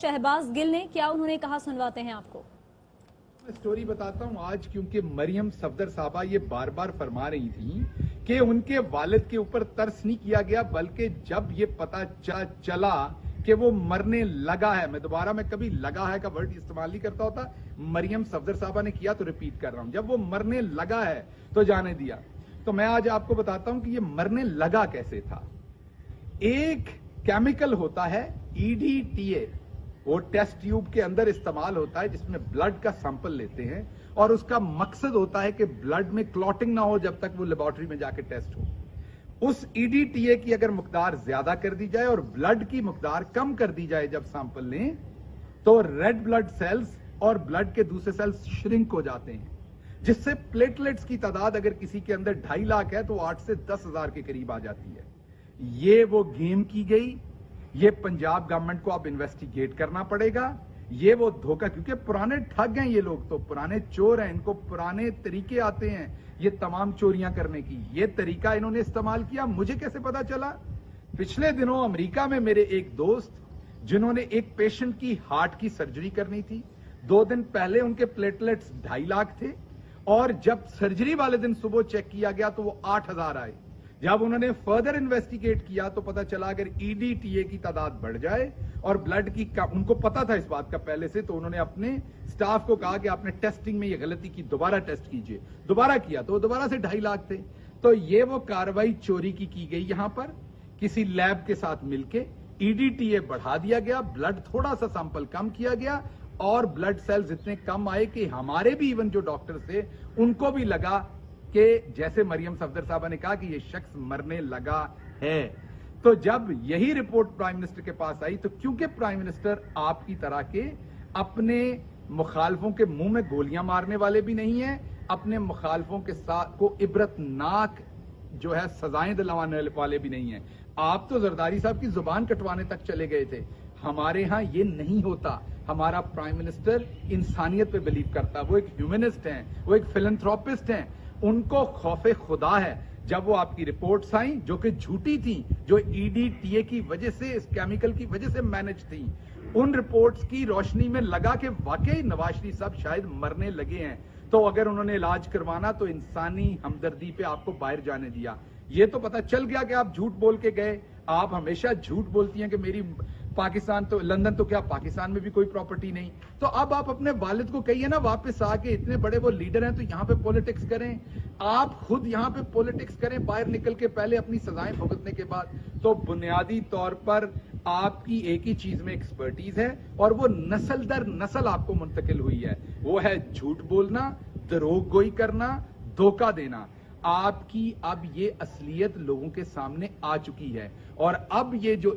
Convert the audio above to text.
शहबाज गिल ने क्या उन्होंने कहा, सुनवाते हैं आपको। मैं स्टोरी बताता हूं आज, क्योंकि मरियम सफदर साहबा ये बार बार फरमा रही थी कि उनके वालिद के ऊपर तरस नहीं किया गया, बल्कि जब ये पता चला कि वो मरने लगा है, मैं कभी लगा है का वर्ड इस्तेमाल नहीं करता होता, मरियम सफदर साहबा ने किया तो रिपीट कर रहा हूं, जब वो मरने लगा है तो जाने दिया। तो मैं आज आपको बताता हूं कि ये मरने लगा कैसे था। एक केमिकल होता है EDTA, वो टेस्ट ट्यूब के अंदर इस्तेमाल होता है, जिसमें ब्लड का सैंपल लेते हैं और उसका मकसद होता है कि ब्लड में क्लॉटिंग ना हो जब तक वो लेबोरेटरी में जाके टेस्ट हो। उस EDTA की अगर मकदार ज्यादा कर दी जाए और ब्लड की मकदार कम कर दी जाए जब सैंपल लें, तो रेड ब्लड सेल्स और ब्लड के दूसरे सेल्स श्रिंक हो जाते हैं, जिससे प्लेटलेट्स की तादाद अगर किसी के अंदर 2.5 लाख है तो 8 से 10 हजार के करीब आ जाती है। ये वो गेम की गई, ये पंजाब गवर्नमेंट को अब इन्वेस्टिगेट करना पड़ेगा। ये वो धोखा, क्योंकि पुराने ठग हैं ये लोग, तो पुराने चोर हैं, इनको पुराने तरीके आते हैं ये तमाम चोरियां करने की। ये तरीका इन्होंने इस्तेमाल किया। मुझे कैसे पता चला? पिछले दिनों अमेरिका में मेरे एक दोस्त, जिन्होंने एक पेशेंट की हार्ट की सर्जरी करनी थी, 2 दिन पहले उनके प्लेटलेट्स 2.5 लाख थे और जब सर्जरी वाले दिन सुबह चेक किया गया तो वो 8,000 आए। जब उन्होंने फर्दर इन्वेस्टिगेट किया तो पता चला अगर EDTA की तादाद बढ़ जाए और ब्लड की उनको पता था इस बात का पहले से, तो उन्होंने अपने स्टाफ को कहा कि आपने टेस्टिंग में ये गलती की, दोबारा टेस्ट कीजिए। दोबारा किया तो दोबारा से 2.5 लाख थे। तो ये वो कार्रवाई चोरी की गई। यहां पर किसी लैब के साथ मिलके EDTA बढ़ा दिया गया, ब्लड थोड़ा सा सैंपल कम किया गया और ब्लड सेल्स इतने कम आए कि हमारे भी इवन जो डॉक्टर थे उनको भी लगा कि जैसे मरियम सफदर साहबा ने कहा कि ये शख्स मरने लगा है। तो जब यही रिपोर्ट प्राइम मिनिस्टर के पास आई, तो क्योंकि प्राइम मिनिस्टर आपकी तरह के अपने मुखालफों के मुंह में गोलियां मारने वाले भी नहीं है, अपने मुखालफों के साथ को इबरतनाक जो है सजाएं दिलवाने वाले भी नहीं है। आप तो जरदारी साहब की जुबान कटवाने तक चले गए थे। हमारे यहां ये नहीं होता। हमारा प्राइम मिनिस्टर इंसानियत पे बिलीव करता, वो एक ह्यूमनिस्ट हैं, वो एक फिलैंथ्रोपिस्ट हैं। उनको खौफे खुदा है। जब वो आपकी रिपोर्ट्स आई जो कि झूठी थी, जो EDTA की वजह से, इस केमिकल की वजह से मैनेज थी, उन रिपोर्ट्स की रोशनी में लगा कि वाकई नवाज शरीफ साहब शायद मरने लगे हैं, तो अगर उन्होंने इलाज करवाना तो इंसानी हमदर्दी पे आपको बाहर जाने दिया। ये तो पता चल गया कि आप झूठ बोल के गए। आप हमेशा झूठ बोलती हैं कि मेरी पाकिस्तान तो, लंदन तो क्या पाकिस्तान में भी कोई प्रॉपर्टी नहीं। तो अब आप अपने वालिद को कहिए ना वापस आके, इतने बड़े वो लीडर हैं तो यहां पे पॉलिटिक्स करें। आप खुद यहां पे पॉलिटिक्स करें बाहर निकल के, पहले अपनी सजाएं भुगतने के बाद। तो बुनियादी तौर पर आपकी एक ही चीज में एक्सपर्टीज है और वो नस्ल दर नस्ल आपको मुंतकिल हुई है, वो है झूठ बोलना, दरोगोई करना, धोखा देना। आपकी अब ये असलियत लोगों के सामने आ चुकी है और अब ये जो